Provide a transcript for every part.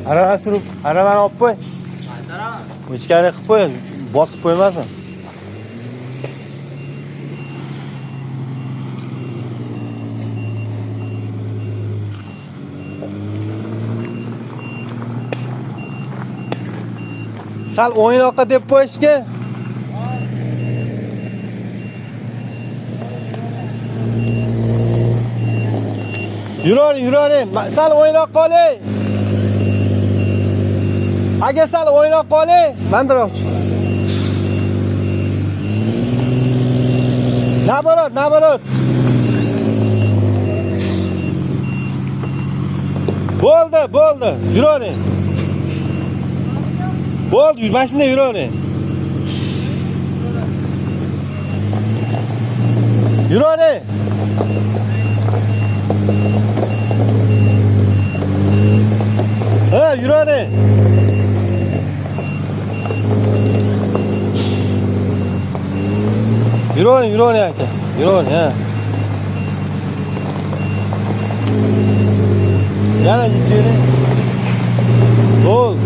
Araba surib, arabani olib qo'y. Ichkariga qilib qo'y, bosib qo'ymasin. Sal o'ynoqqa deb qo'yishga. Yuravering. Sal o'ynoqqa oling. Aga sal o'ynoqqa oling. Mandiroqchi. Naborot. Bo'ldi. Yuravering. Bo'ldi, mashinada yuravering. Yuravering. Ha, yuravering. Yuravering aka. Yuravering, ha. Yana yuravering. Bo'ldi.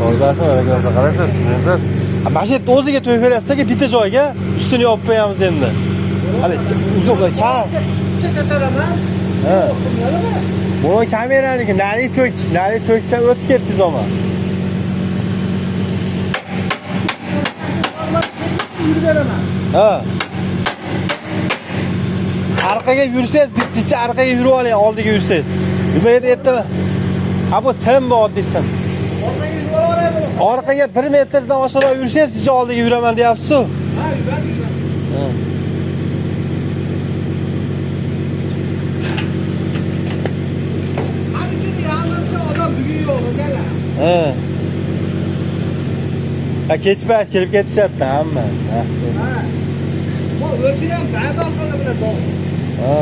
O'zlarsizlar, qaraysiz, tushunasiz. Mashinani o'ziga to'yib berasiz-ku bitta joyga, ustini yopib qo'yamiz endi. Hali uzoqqa kam. Ha. Bu kameraniki nari to'kdan o'tib ketdi zaman. Ha. Arqaga yursangiz, bitticha arqaga yurib oling, oldiga yursangiz. Nima edi aytdimi? Ha bu sen bu oddiysan. Orqaga 1 metrdan oshiqroq yursangiz, ichi oldiga yuraman deyapsiz-ku. Ha, yuraman. Hadi şimdi yalnızca adam büyüyor oğlum. Ha, kechpayt kelib ketishadi hamma. Ha. Bu o'chiram, zaydor qilib bilan. Ha.